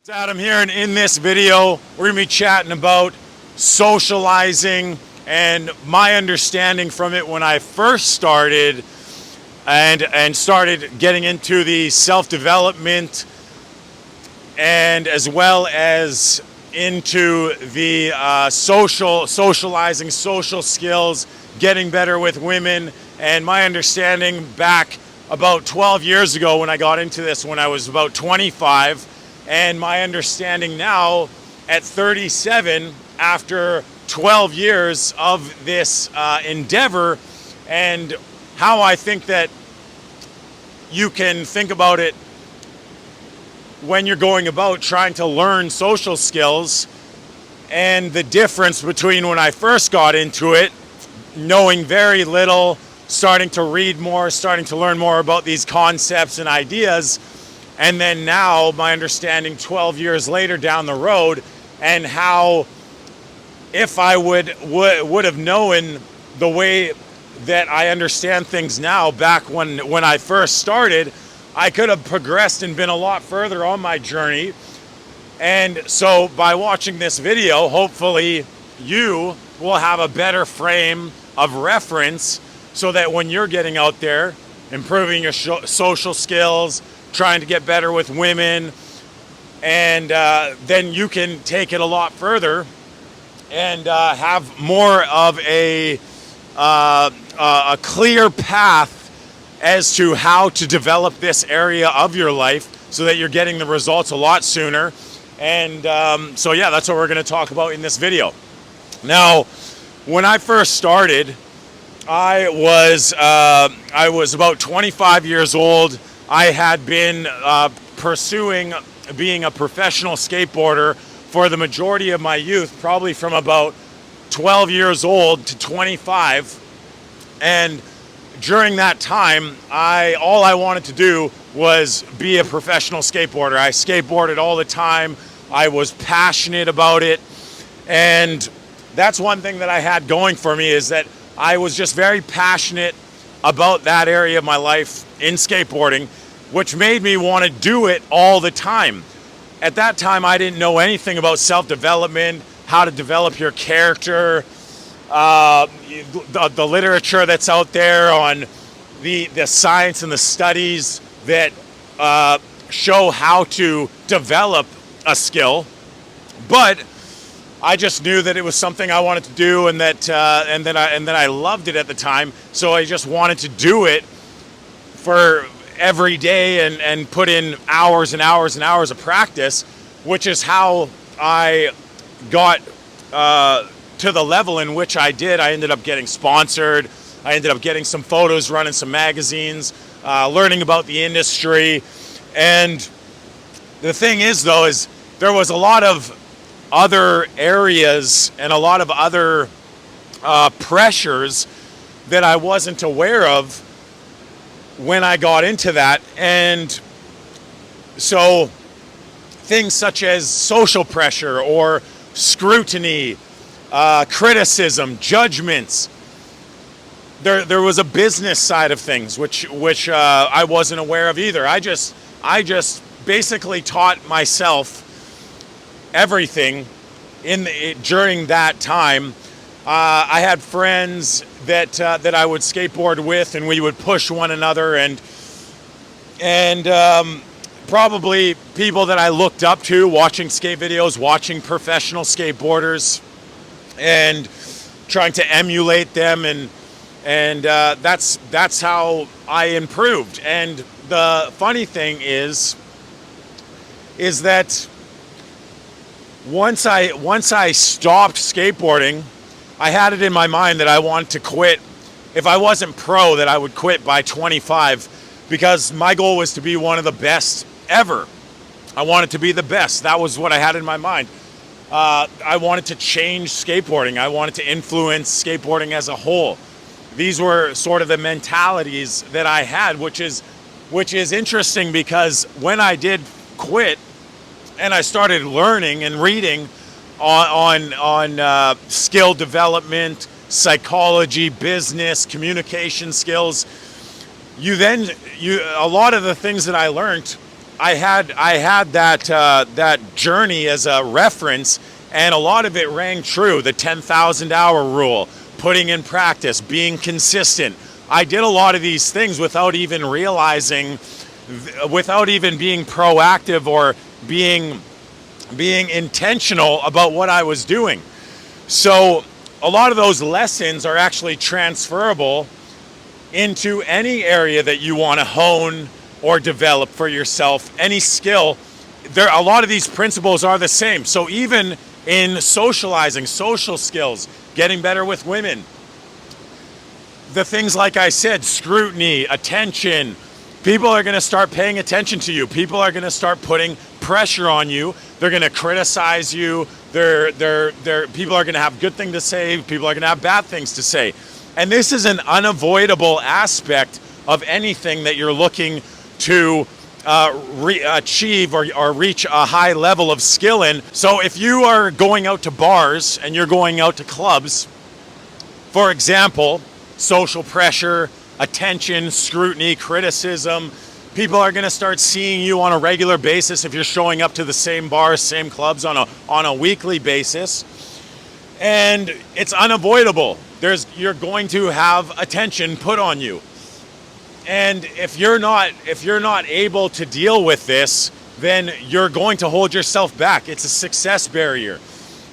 It's Adam here, and in this video, we're going to be chatting about socializing and my understanding from it when I first started and started getting into the self-development and as well as into the socializing, social skills, getting better with women, and my understanding back about 12 years ago when I got into this when I was about 25, and my understanding now at 37 after 12 years of this endeavor, and how I think that you can think about it when you're going about trying to learn social skills, and the difference between when I first got into it, knowing very little, starting to read more, starting to learn more about these concepts and ideas, and then now my understanding 12 years later down the road, and how if I would have known the way that I understand things now back when I first started, I could have progressed and been a lot further on my journey. And so by watching this video, hopefully you will have a better frame of reference so that when you're getting out there, improving your social skills, trying to get better with women, and then you can take it a lot further and have more of a clear path as to how to develop this area of your life so that you're getting the results a lot sooner. And so yeah, that's what we're going to talk about in this video. Now, when I first started, I was about 25 years old. I had been pursuing being a professional skateboarder for the majority of my youth, probably from about 12 years old to 25. And during that time, all I wanted to do was be a professional skateboarder. I skateboarded all the time. I was passionate about it. And that's one thing that I had going for me, is that I was just very passionate about that area of my life in skateboarding, which made me want to do it all the time. At that time, I didn't know anything about self-development, how to develop your character, the literature that's out there on the science and the studies that show how to develop a skill. But I just knew that it was something I wanted to do, and that I loved it at the time. So I just wanted to do it for every day and put in hours and hours and hours of practice, which is how I got to the level in which I did. I ended up getting sponsored. I ended up getting some photos, running some magazines, learning about the industry. And the thing is, though, is there was a lot of other areas and a lot of other pressures that I wasn't aware of when I got into that. And so things such as social pressure or scrutiny, criticism, judgments. There was a business side of things which I wasn't aware of either. I just basically taught myself everything during that time. I had friends that I would skateboard with, and we would push one another, and probably people that I looked up to, watching skate videos, watching professional skateboarders, and trying to emulate them, and that's how I improved. And the funny thing is that once I stopped skateboarding, I had it in my mind that I wanted to quit. If I wasn't pro, that I would quit by 25, because my goal was to be one of the best ever. I wanted to be the best. That was what I had in my mind. I wanted to change skateboarding. I wanted to influence skateboarding as a whole. These were sort of the mentalities that I had, which is interesting, because when I did quit and I started learning and reading on skill development, psychology, business, communication skills, a lot of the things that I learned I had that journey as a reference, and a lot of it rang true. The 10,000 hour rule, putting in practice, being consistent. I did a lot of these things without even realizing, without even being proactive or being intentional about what I was doing. So a lot of those lessons are actually transferable into any area that you want to hone or develop for yourself, any skill. A lot of these principles are the same. So even in socializing, social skills, getting better with women, the things like I said, scrutiny, attention, people are going to start paying attention to you. People are going to start putting pressure on you. They're going to criticize you. People are going to have good things to say. People are going to have bad things to say. And this is an unavoidable aspect of anything that you're looking to achieve or reach a high level of skill in. So if you are going out to bars and you're going out to clubs, for example, social pressure, attention, scrutiny, criticism, people are going to start seeing you on a regular basis if you're showing up to the same bars, same clubs on a weekly basis. And it's unavoidable. You're going to have attention put on you. And if you're not able to deal with this, then you're going to hold yourself back. It's a success barrier.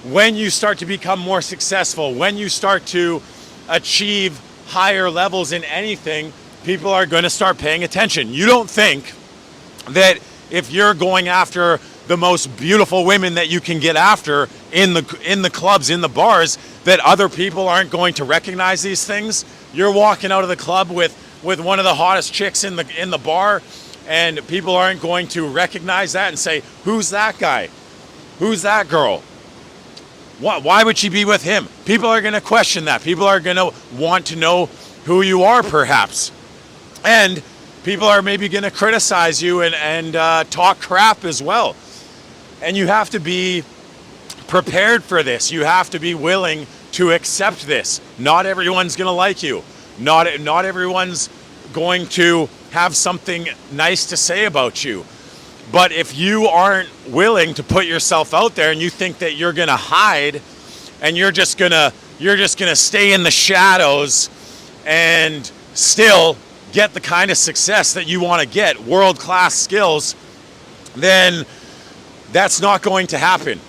When you start to become more successful, when you start to achieve higher levels in anything, people are going to start paying attention. You don't think that if you're going after the most beautiful women that you can get after in the clubs, in the bars, that other people aren't going to recognize these things? You're walking out of the club with one of the hottest chicks in the bar, and people aren't going to recognize that and say, who's that guy? Who's that girl? Why would she be with him? People are going to question that. People are going to want to know who you are, perhaps. And people are maybe going to criticize you and talk crap as well. And you have to be prepared for this. You have to be willing to accept this. Not everyone's going to like you. Not everyone's going to have something nice to say about you. But if you aren't willing to put yourself out there and you think that you're going to hide and you're just going to stay in the shadows and still get the kind of success that you want to get, world-class skills, then that's not going to happen.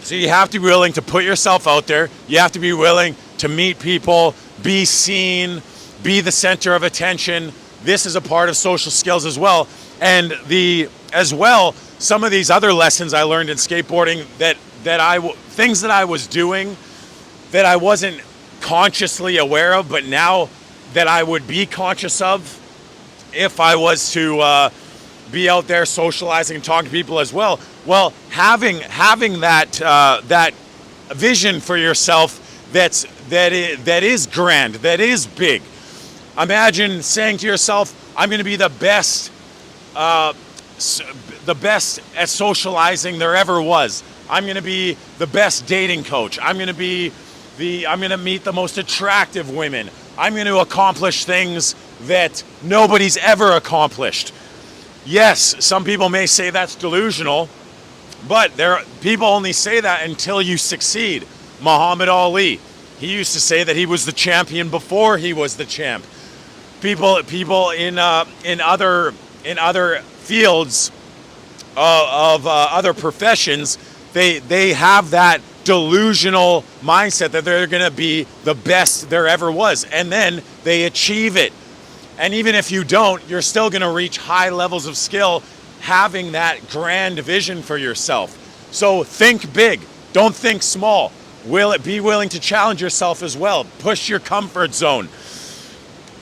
So you have to be willing to put yourself out there. You have to be willing to meet people, be seen, be the center of attention. This is a part of social skills as well. And some of these other lessons I learned in skateboarding things that I was doing that I wasn't consciously aware of, but now that I would be conscious of if I was to be out there socializing and talking to people as well. Well, having that vision for yourself that is grand, that is big. Imagine saying to yourself, I'm going to be the best at socializing there ever was. I'm going to be the best dating coach. I'm going to meet the most attractive women. I'm going to accomplish things that nobody's ever accomplished. Yes, some people may say that's delusional, but people only say that until you succeed. Muhammad Ali, he used to say that he was the champion before he was the champ. People in other fields of other professions, they have that delusional mindset that they're going to be the best there ever was, and then they achieve it. And even if you don't, you're still going to reach high levels of skill having that grand vision for yourself. So think big, don't think small. Be willing to challenge yourself as well. Push your comfort zone.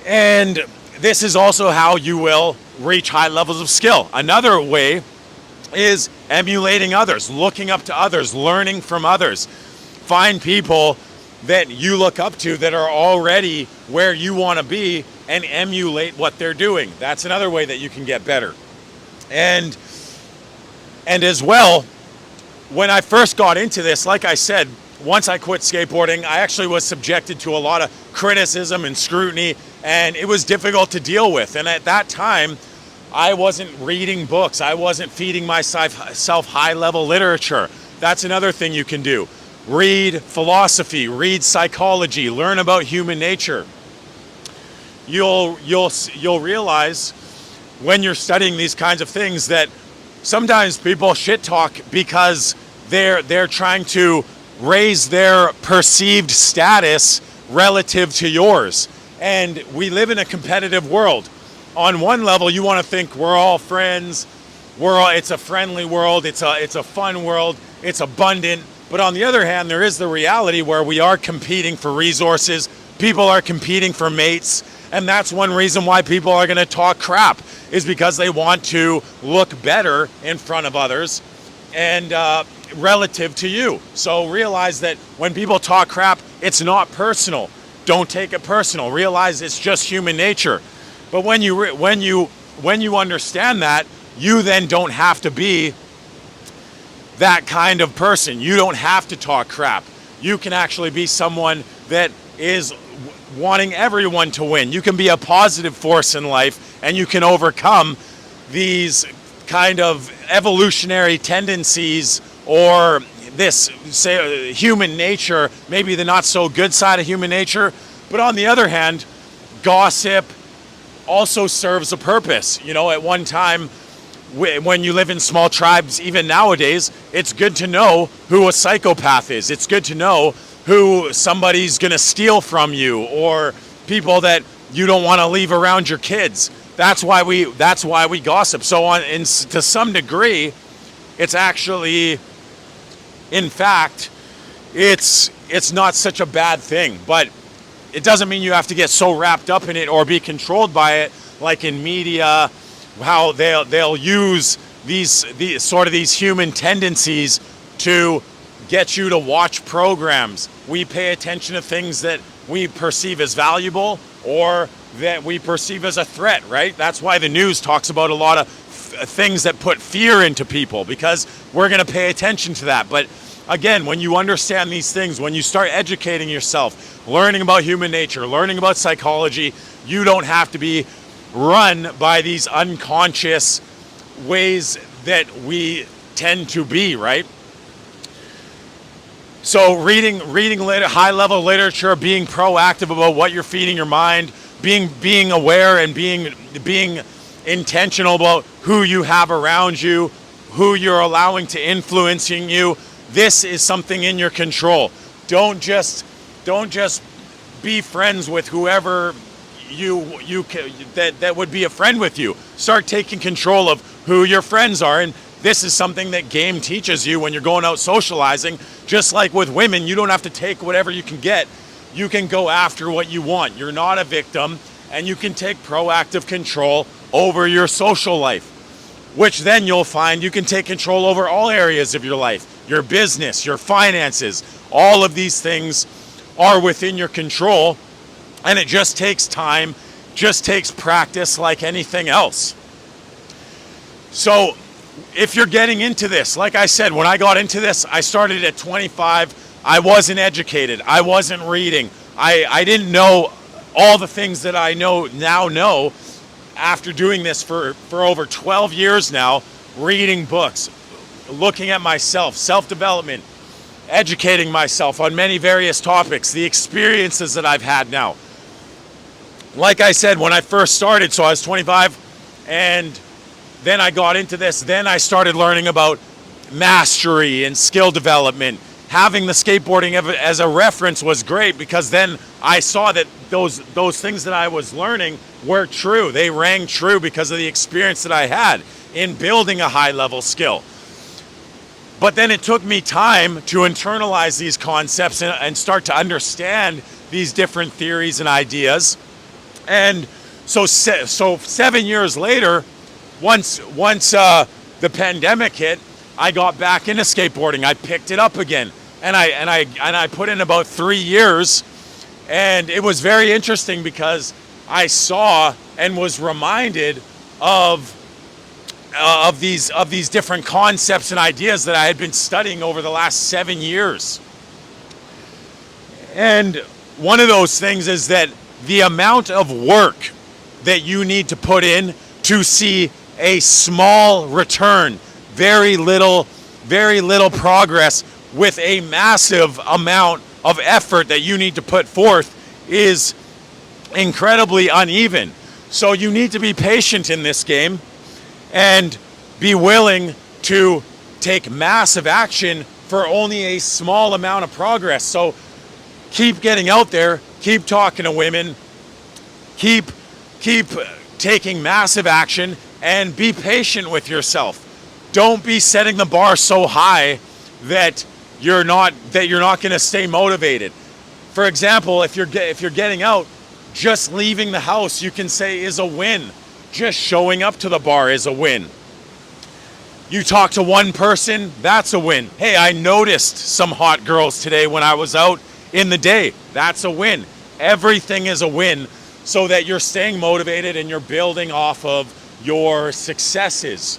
And this is also how you will reach high levels of skill. Another way is emulating others, looking up to others, learning from others. Find people that you look up to that are already where you want to be and emulate what they're doing. That's another way that you can get better. And as well, when I first got into this, like I said, once I quit skateboarding, I actually was subjected to a lot of criticism and scrutiny, and it was difficult to deal with. And at that time, I wasn't reading books. I wasn't feeding myself high-level literature. That's another thing you can do. Read philosophy, read psychology, learn about human nature. You'll realize when you're studying these kinds of things that sometimes people shit talk because they're trying to raise their perceived status relative to yours. And we live in a competitive world. On one level, you want to think we're all friends. It's a friendly world. It's a fun world. It's abundant. But on the other hand, there is the reality where we are competing for resources. People are competing for mates. And that's one reason why people are going to talk crap, is because they want to look better in front of others and relative to you. So realize that when people talk crap, it's not personal. Don't take it personal. Realize it's just human nature. But when you understand that, you then don't have to be that kind of person. You don't have to talk crap. You can actually be someone that is wanting everyone to win. You can be a positive force in life, and you can overcome these kind of evolutionary tendencies, or this, say, human nature, maybe the not so good side of human nature. But on the other hand, gossip also serves a purpose. You know, at one time, when you live in small tribes, even nowadays, it's good to know who a psychopath is. It's good to know who somebody's going to steal from you, or people that you don't want to leave around your kids. That's why we gossip. So to some degree, it's actually, in fact, it's not such a bad thing. But it doesn't mean you have to get so wrapped up in it or be controlled by it, like in media, how they'll use these human tendencies to get you to watch programs. We pay attention to things that we perceive as valuable or that we perceive as a threat, right? That's why the news talks about a lot of things that put fear into people, because we're going to pay attention to that. But again, when you understand these things, when you start educating yourself, learning about human nature, learning about psychology, you don't have to be run by these unconscious ways that we tend to be, right? So reading high-level literature, being proactive about what you're feeding your mind, being aware and being intentional about who you have around you, who you're allowing to influencing you. This is something in your control. Don't just be friends with whoever that would be a friend with you. Start taking control of who your friends are. And this is something that game teaches you when you're going out socializing. Just like with women, you don't have to take whatever you can get. You can go after what you want. You're not a victim, and you can take proactive control over your social life, which then you'll find you can take control over all areas of your life, your business, your finances. All of these things are within your control, and it just takes time, just takes practice like anything else. So if you're getting into this, like I said, when I got into this, I started at 25. I wasn't educated. I wasn't reading. I didn't know all the things that I now know after doing this for over 12 years now, reading books, looking at myself, self-development, educating myself on many various topics, the experiences that I've had now. Like I said, when I first started, so I was 25, and then I got into this, then I started learning about mastery and skill development. Having the skateboarding as a reference was great, because then I saw that those things that I was learning were true. They rang true because of the experience that I had in building a high-level skill. But then it took me time to internalize these concepts and start to understand these different theories and ideas. And so 7 years later, once the pandemic hit, I got back into skateboarding. I picked it up again, and I put in about 3 years, and it was very interesting because I saw and was reminded of these different concepts and ideas that I had been studying over the last 7 years. And one of those things is that the amount of work that you need to put in to see a small return, very little progress with a massive amount of effort that you need to put forth is incredibly uneven. So you need to be patient in this game and be willing to take massive action for only a small amount of progress. So keep getting out there, keep talking to women, keep taking massive action, and be patient with yourself. Don't be setting the bar so high that you're not going to stay motivated. For example, if you're getting out, just leaving the house, you can say, is a win. Just showing up to the bar is a win. You talk to one person, that's a win. Hey, I noticed some hot girls today when I was out in the day. That's a win. Everything is a win, so that you're staying motivated and you're building off of your successes.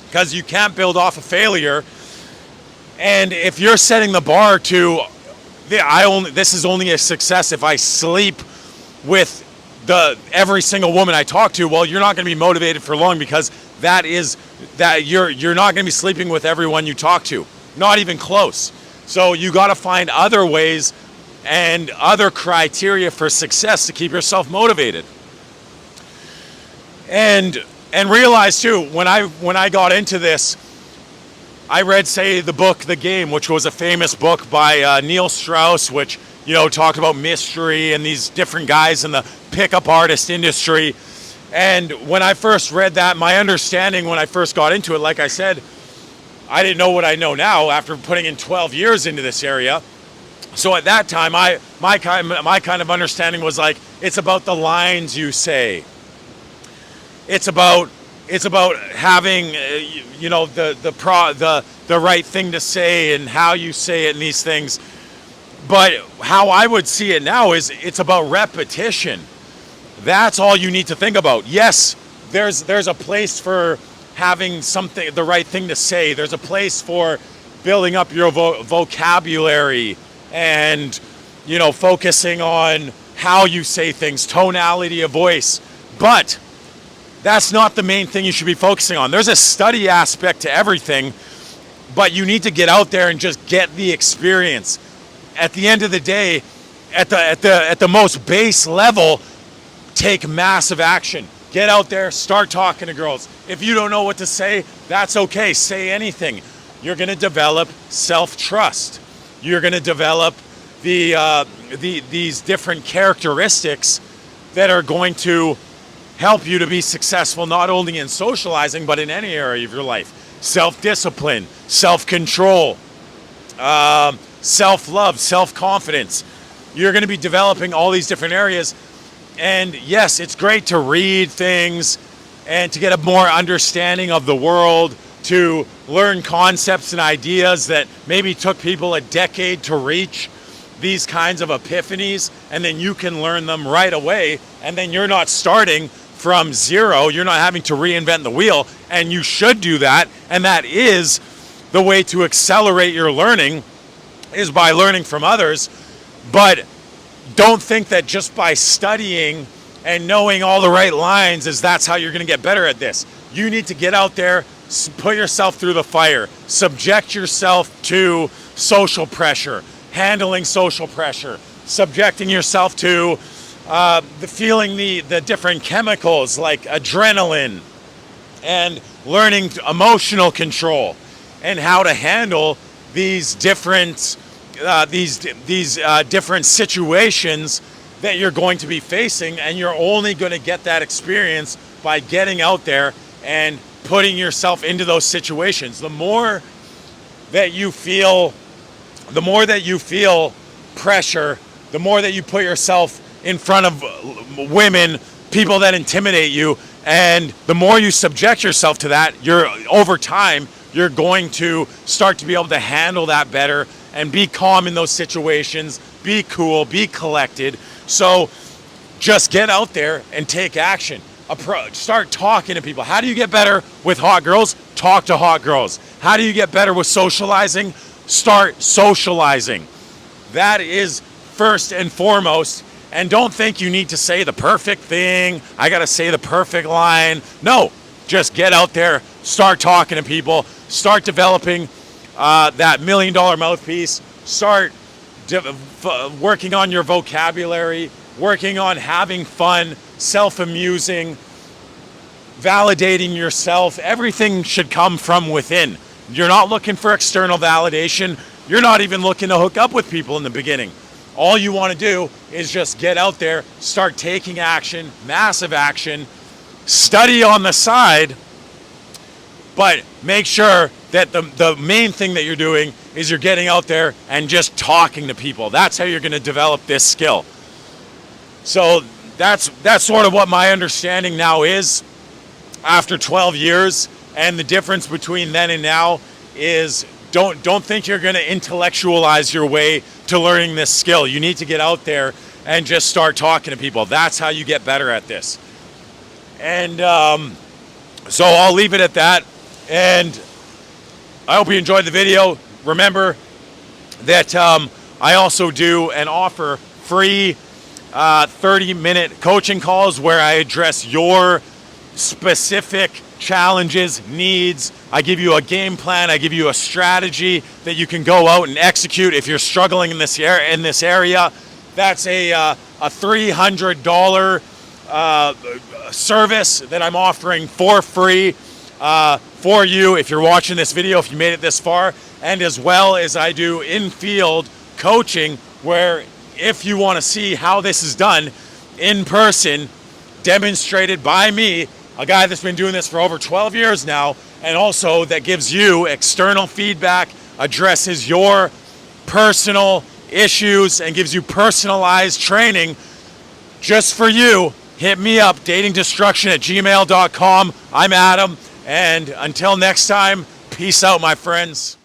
Because you can't build off of failure. And if you're setting the bar to, this is only a success if I sleep with every single woman I talk to, well, you're not going to be motivated for long, because you're not going to be sleeping with everyone you talk to. Not even close. So you got to find other ways and other criteria for success to keep yourself motivated. And realize too, when I got into this, I read, say, the book The Game, which was a famous book by Neil Strauss, which, talked about mystery and these different guys in the pickup artist industry. And when I first read that, my understanding when I first got into it, like I said, I didn't know what I know now after putting in 12 years into this area. So at that time, my kind of understanding was like, it's about the lines you say. It's about having the right thing to say and how you say it and these things. But how I would see it now is it's about repetition. That's all you need to think about. Yes, there's a place for having the right thing to say. There's a place for building up your vocabulary and focusing on how you say things, tonality of voice. But that's not the main thing you should be focusing on. There's a study aspect to everything, but you need to get out there and just get the experience. At the end of the day, at the most base level, take massive action. Get out there, start talking to girls. If you don't know what to say, that's okay. Say anything. You're going to develop self-trust. You're going to develop these different characteristics that are going to help you to be successful, not only in socializing, but in any area of your life. Self-discipline, self-control, self-love, self-confidence. You're going to be developing all these different areas. And yes, it's great to read things and to get a more understanding of the world, to learn concepts and ideas that maybe took people a decade to reach, these kinds of epiphanies, and then you can learn them right away, and then you're not starting from zero, you're not having to reinvent the wheel, and you should do that, and that is the way to accelerate your learning, is by learning from others. But don't think that just by studying and knowing all the right lines that's how you're going to get better at this. You need to get out there, put yourself through the fire, subject yourself to social pressure, handling social pressure, subjecting yourself to feeling the different chemicals like adrenaline, and learning emotional control and how to handle these different different situations that you're going to be facing. And you're only going to get that experience by getting out there and putting yourself into those situations. The more that you feel pressure, the more that you put yourself in front of women, people that intimidate you, and the more you subject yourself to that, over time, you're going to start to be able to handle that better and be calm in those situations, be cool, be collected. So just get out there and take action. Start talking to people. How do you get better with hot girls? Talk to hot girls. How do you get better with socializing? Start socializing. That is first and foremost. And don't think you need to say the perfect thing. I got to say the perfect line. No, just get out there, start talking to people, start developing that $1 million mouthpiece, start working on your vocabulary, working on having fun, self-amusing, validating yourself. Everything should come from within. You're not looking for external validation. You're not even looking to hook up with people in the beginning. All you want to do is just get out there, start taking action, massive action, study on the side, but make sure that the main thing that you're doing is you're getting out there and just talking to people. That's how you're going to develop this skill. So that's sort of what my understanding now is after 12 years. And the difference between then and now is don't think you're going to intellectualize your way to learning this skill. You need to get out there and just start talking to people. That's how you get better at this. And so I'll leave it at that. And I hope you enjoyed the video. Remember that I also do and offer free 30-minute coaching calls where I address your specific challenges, needs. I give you a game plan. I give you a strategy that you can go out and execute if you're struggling in this area. That's a $300 service that I'm offering for free for you if you're watching this video, if you made it this far. And as well as I do infield coaching, where if you want to see how this is done in person, demonstrated by me, a guy that's been doing this for over 12 years now, and also that gives you external feedback, addresses your personal issues, and gives you personalized training just for you, hit me up, datingdestruction@gmail.com. I'm Adam, and until next time, peace out, my friends.